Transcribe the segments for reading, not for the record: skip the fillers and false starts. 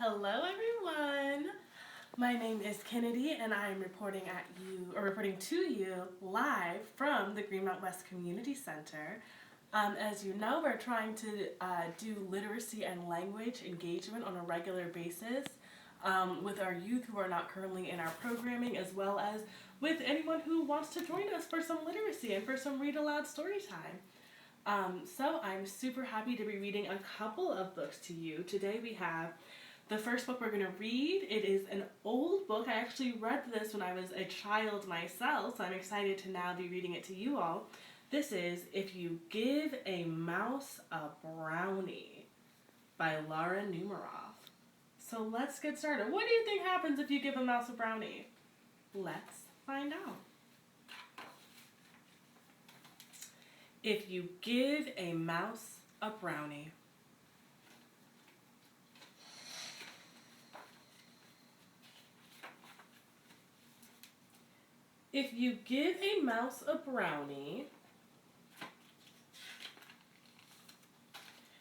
Hello everyone. My name is Kennedy and I am reporting to you live from the Greenmount West Community Center. As you know, we're trying to do literacy and language engagement on a regular basis with our youth who are not currently in our programming, as well as with anyone who wants to join us for some literacy and for some read-aloud story time. So I'm super happy to be reading a couple of books to you. Today we have the first book we're going to read. It is an old book. I actually read this when I was a child myself, so I'm excited to now be reading it to you all. This is If You Give a Mouse a Brownie by Laura Numeroff. So let's get started. What do you think happens if you give a mouse a brownie? Let's find out. If you give a mouse a brownie. If you give a mouse a brownie,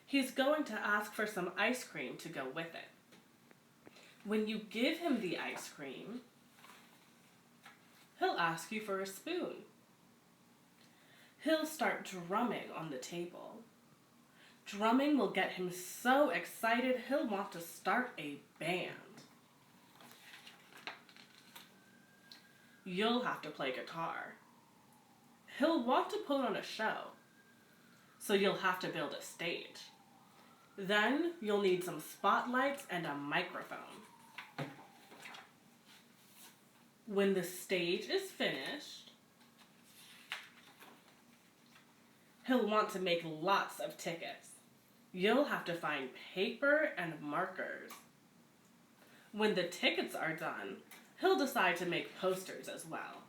he's going to ask for some ice cream to go with it. When you give him the ice cream, he'll ask you for a spoon. He'll start drumming on the table. Drumming will get him so excited he'll want to start a band. You'll have to play guitar. He'll want to put on a show, so you'll have to build a stage. Then you'll need some spotlights and a microphone. When the stage is finished, he'll want to make lots of tickets. You'll have to find paper and markers. When the tickets are done, he'll decide to make posters as well.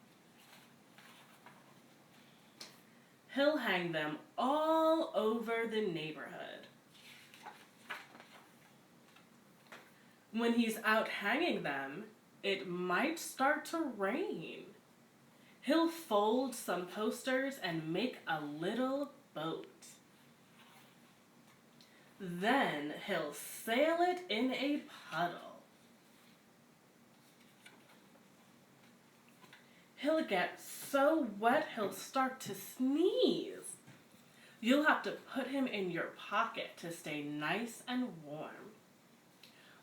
He'll hang them all over the neighborhood. When he's out hanging them, it might start to rain. He'll fold some posters and make a little boat. Then he'll sail it in a puddle. He'll get so wet he'll start to sneeze. You'll have to put him in your pocket to stay nice and warm.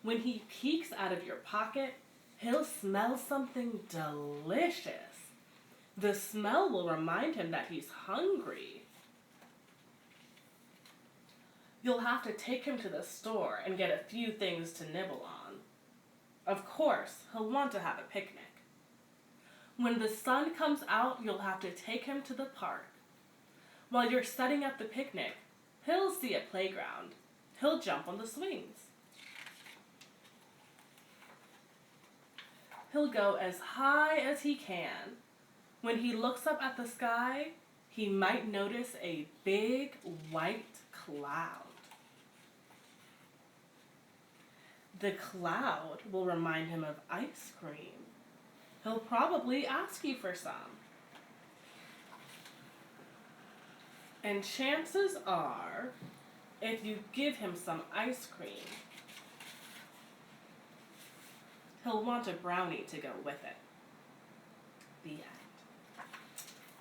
When he peeks out of your pocket, he'll smell something delicious. The smell will remind him that he's hungry. You'll have to take him to the store and get a few things to nibble on. Of course, he'll want to have a picnic. When the sun comes out, you'll have to take him to the park. While you're setting up the picnic, he'll see a playground. He'll jump on the swings. He'll go as high as he can. When he looks up at the sky, he might notice a big white cloud. The cloud will remind him of ice cream. He'll probably ask you for some. And chances are, if you give him some ice cream, he'll want a brownie to go with it. The end.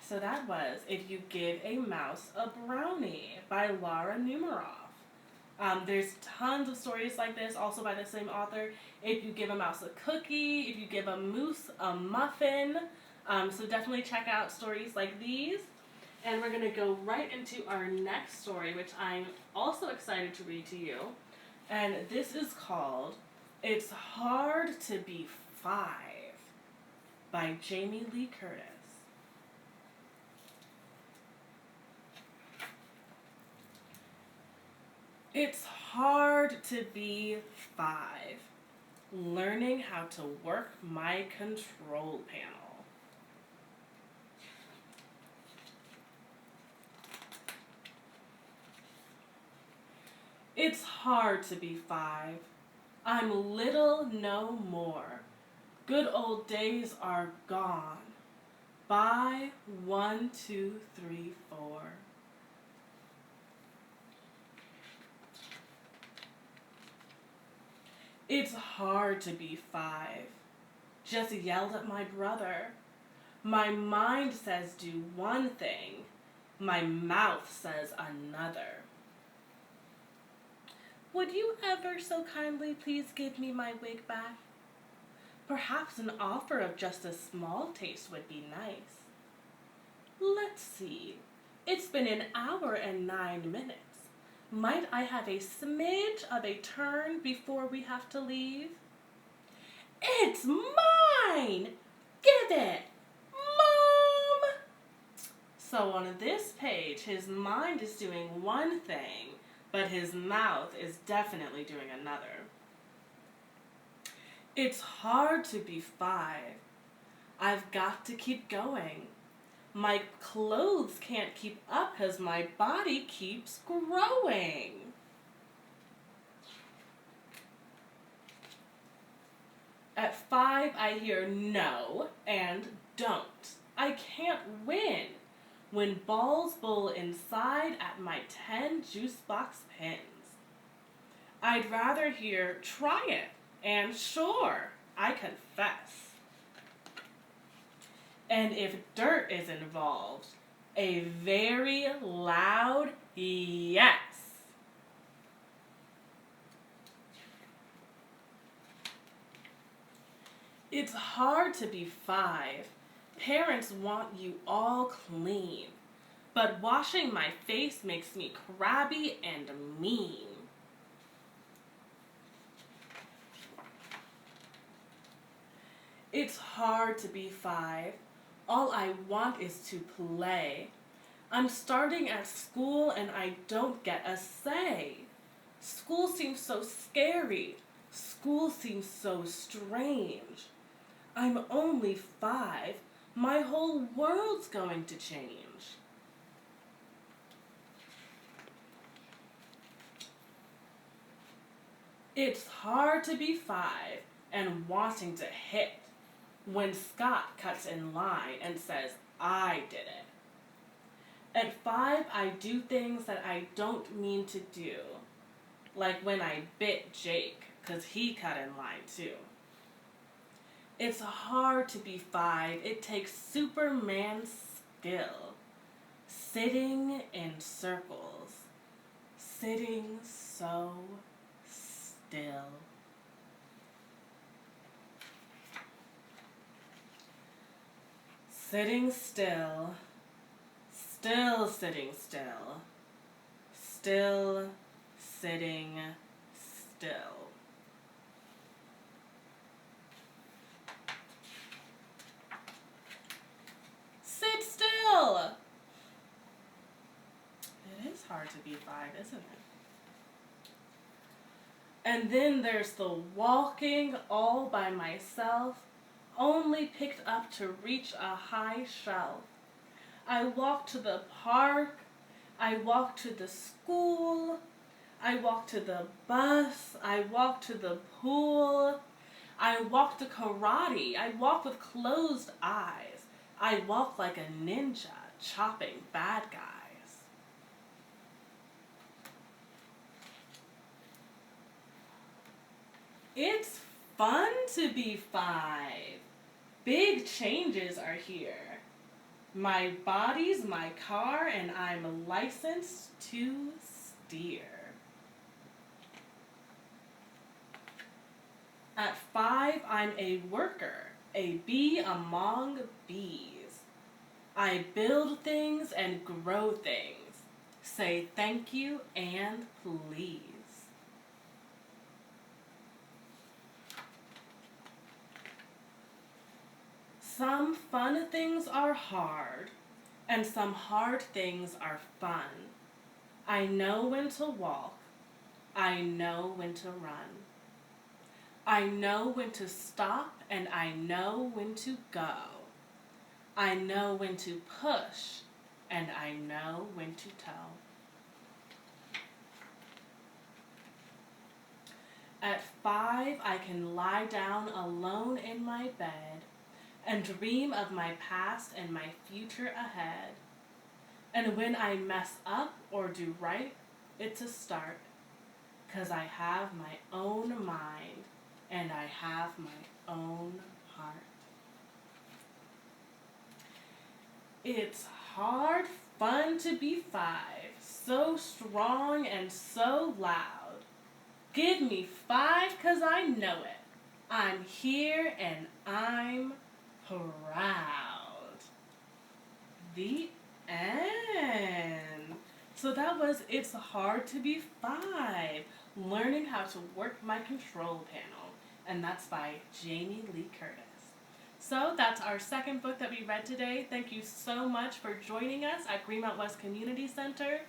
So that was If You Give a Mouse a Brownie by Laura Numeroff. There's tons of stories like this, also by the same author. If You Give a Mouse a Cookie, If You Give a Moose a Muffin. So definitely check out stories like these. And we're going to go right into our next story, which I'm also excited to read to you. And this is called It's Hard to Be 5 by Jamie Lee Curtis. It's hard to be 5, learning how to work my control panel. It's hard to be 5. I'm little no more. Good old days are gone. Bye, 1, 2, 3, 4. It's hard to be 5. Just yelled at my brother. My mind says do one thing. My mouth says another. Would you ever so kindly please give me my wig back? Perhaps an offer of just a small taste would be nice. Let's see. It's been an hour and 9 minutes. Might I have a smidge of a turn before we have to leave? It's mine! Give it! Mom! So on this page, his mind is doing one thing, but his mouth is definitely doing another. It's hard to be 5. I've got to keep going. My clothes can't keep up because my body keeps growing. At 5, I hear no and don't. I can't win when balls bowl inside at my 10 juice box pins. I'd rather hear try it and sure, I confess. And if dirt is involved, a very loud yes. It's hard to be 5. Parents want you all clean, but washing my face makes me crabby and mean. It's hard to be 5. All I want is to play. I'm starting at school and I don't get a say. School seems so scary. School seems so strange. I'm only 5. My whole world's going to change. It's hard to be 5 and wanting to hit when Scott cuts in line and says, I did it. At 5, I do things that I don't mean to do, like when I bit Jake, because he cut in line too. It's hard to be 5. It takes Superman skill. Sitting in circles. Sitting so still. Sitting still. Still sitting still. Still sitting still. Sit still! It is hard to be 5, isn't it? And then there's the walking all by myself, only picked up to reach a high shelf. I walk to the park, I walk to the school, I walk to the bus, I walk to the pool, I walk to karate, I walk with closed eyes, I walk like a ninja chopping bad guys. It's fun to be 5. Big changes are here. My body's my car and I'm licensed to steer. At 5, I'm a worker, a bee among bees. I build things and grow things. Say thank you and please. Some fun things are hard, and some hard things are fun. I know when to walk. I know when to run. I know when to stop, and I know when to go. I know when to push, and I know when to tow. At 5, I can lie down alone in my bed and dream of my past and my future ahead. And when I mess up or do right, it's a start, 'cause I have my own mind and I have my own heart. It's hard fun to be 5, so strong and so loud. Give me 5 'cause I know it. I'm here and I'm proud. The end. So that was It's Hard to Be 5, learning how to work my control panel. And that's by Jamie Lee Curtis. So that's our second book that we read today. Thank you so much for joining us at Greenmount West Community Center.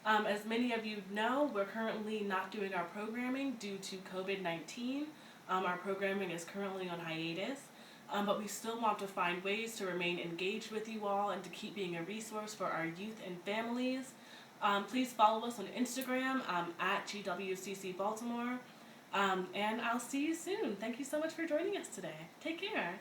As many of you know, we're currently not doing our programming due to COVID-19. Our programming is currently on hiatus, but we still want to find ways to remain engaged with you all and to keep being a resource for our youth and families. Please follow us on Instagram at GWCC Baltimore, and I'll see you soon. Thank you so much for joining us today. Take care.